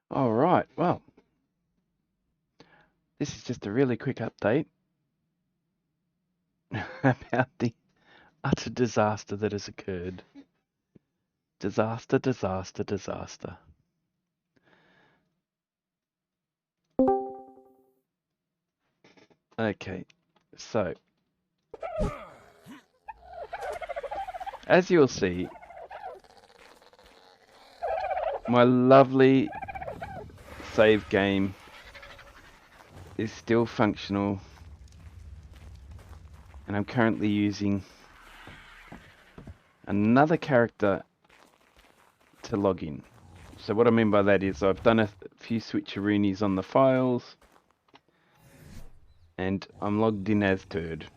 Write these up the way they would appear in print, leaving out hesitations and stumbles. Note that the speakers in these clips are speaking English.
All right, well, this is just a really quick update about the utter disaster that has occurred. Disaster, disaster, disaster. Okay, so as you'll see, my lovely save game is still functional, and I'm currently using another character to log in. So what I mean by that is I've done a few switcheroonies on the files, and I'm logged in as Turd.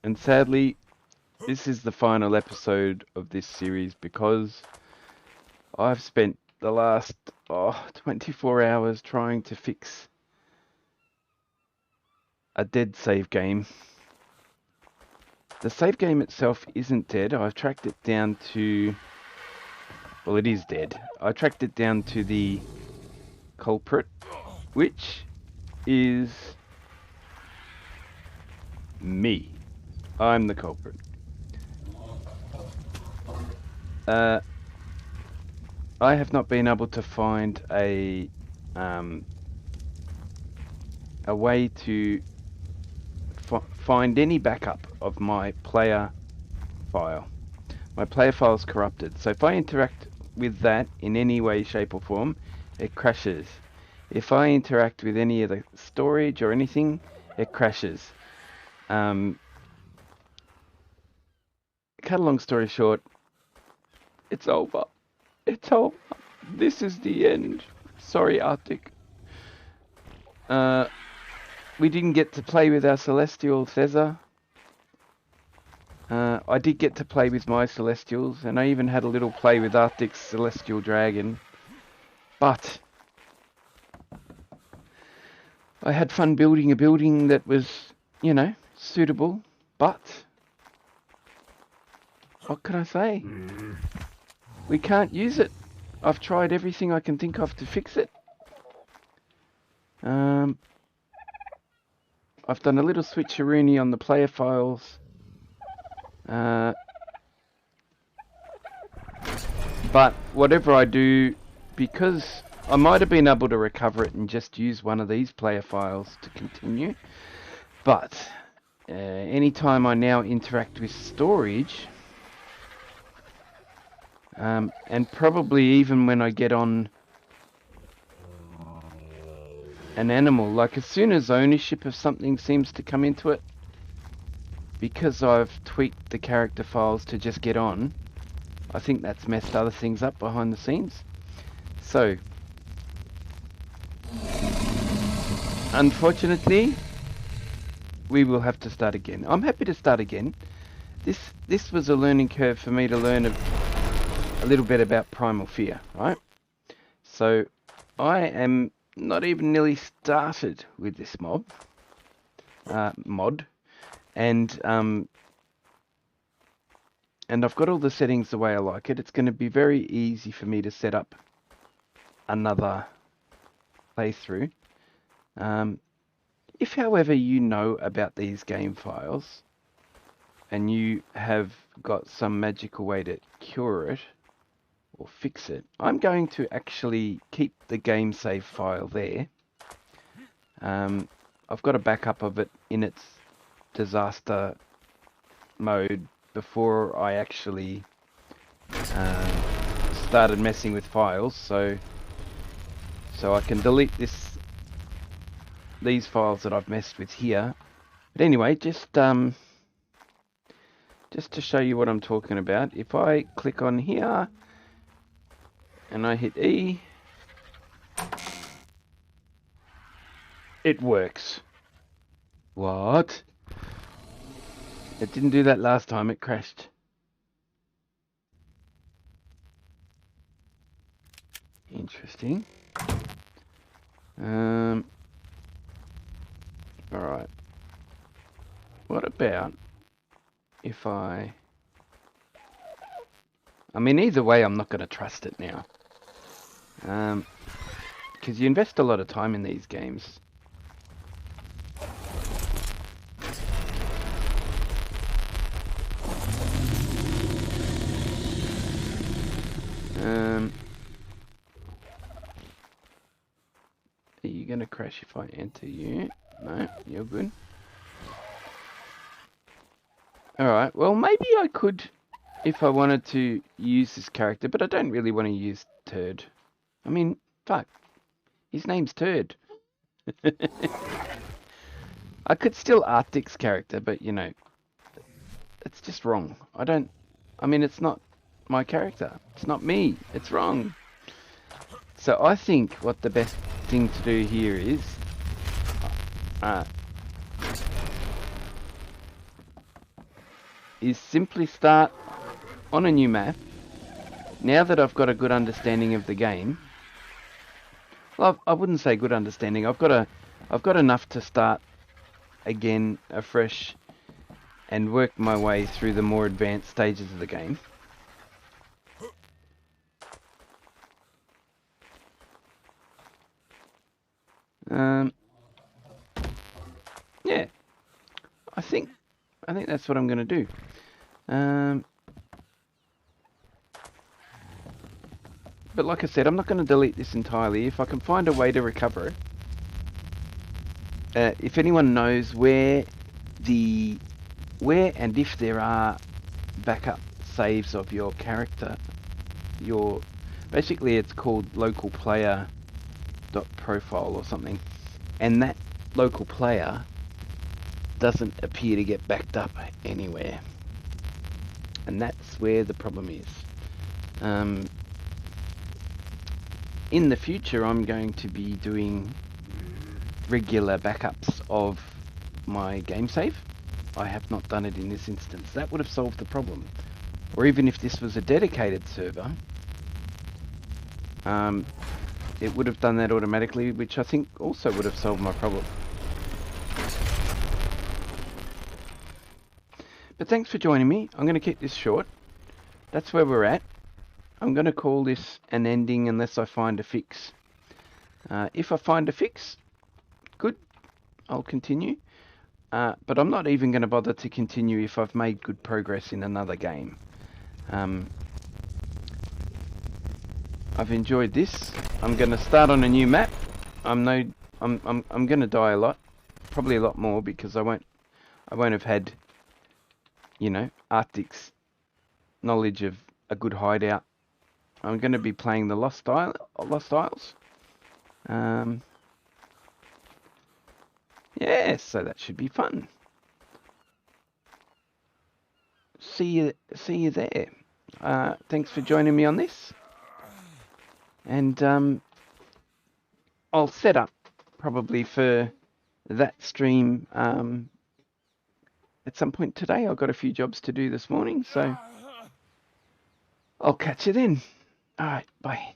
And sadly, this is the final episode of this series because I've spent the last 24 hours trying to fix a dead save game. The save game itself isn't dead. I've tracked it down to... Well, it is dead. I tracked it down to the culprit, which is me. I'm the culprit. I have not been able to find a way to find any backup of my player file. My player file is corrupted, so if I interact with that in any way, shape or form, it crashes. If I interact with any of the storage or anything, it crashes. Cut a long story short, it's over. It's over. This is the end. Sorry, Arctic. We didn't get to play with our Celestial Theza. I did get to play with my Celestials, and I even had a little play with Arctic's Celestial Dragon. But I had fun building a building that was, you know, suitable. But what can I say? We can't use it. I've tried everything I can think of to fix it. I've done a little switcheroony on the player files. But whatever I do, because I might have been able to recover it and just use one of these player files to continue. But anytime I now interact with storage, and probably even when I get on an animal, like as soon as ownership of something seems to come into it, because I've tweaked the character files to just get on, I think that's messed other things up behind the scenes. So, unfortunately, we will have to start again. I'm happy to start again. This was a learning curve for me to learn a little bit about Primal Fear, right? So, I am not even nearly started with this mod, and I've got all the settings the way I like it. It's going to be very easy for me to set up another playthrough. If, however, you know about these game files and you have got some magical way to cure it or fix it, I'm going to actually keep the game save file there. I've got a backup of it in its disaster mode before I actually started messing with files, so I can delete these files that I've messed with here. But anyway, just to show you what I'm talking about, if I click on here and I hit E, it works. What? It didn't do that last time, it crashed. Interesting. Alright. What about if I mean, either way, I'm not going to trust it now. Because you invest a lot of time in these games. Are you going to crash if I enter you? No, you're good. Alright, well maybe I could, if I wanted to use this character, but I don't really want to use Turd. I mean, fuck. His name's Turd. I could steal Arctic's character, but you know, it's just wrong. I mean, it's not my character. It's not me. It's wrong. So I think what the best thing to do here is simply start on a new map. Now that I've got a good understanding of the game, well, I wouldn't say good understanding. I've got enough to start again afresh and work my way through the more advanced stages of the game. Yeah, I think that's what I'm going to do. But like I said, I'm not going to delete this entirely. If I can find a way to recover it. If anyone knows where and if there are backup saves of your character, basically it's called local player .profile or something, and that local player doesn't appear to get backed up anywhere, and that's where the problem is. In the future, I'm going to be doing regular backups of my game save. I have not done it in this instance. That would have solved the problem. Or even if this was a dedicated server, it would have done that automatically, which I think also would have solved my problem. But thanks for joining me. I'm going to keep this short. That's where we're at. I'm going to call this an ending unless I find a fix. If I find a fix, good, I'll continue. But I'm not even going to bother to continue if I've made good progress in another game. I've enjoyed this. I'm going to start on a new map. I'm going to die a lot, probably a lot more, because I won't have had, you know, Arctic's knowledge of a good hideout. I'm going to be playing the Lost Isles. Yeah, so that should be fun. See you there. Thanks for joining me on this. And I'll set up probably for that stream at some point today. I've got a few jobs to do this morning, so I'll catch you then. All right, bye.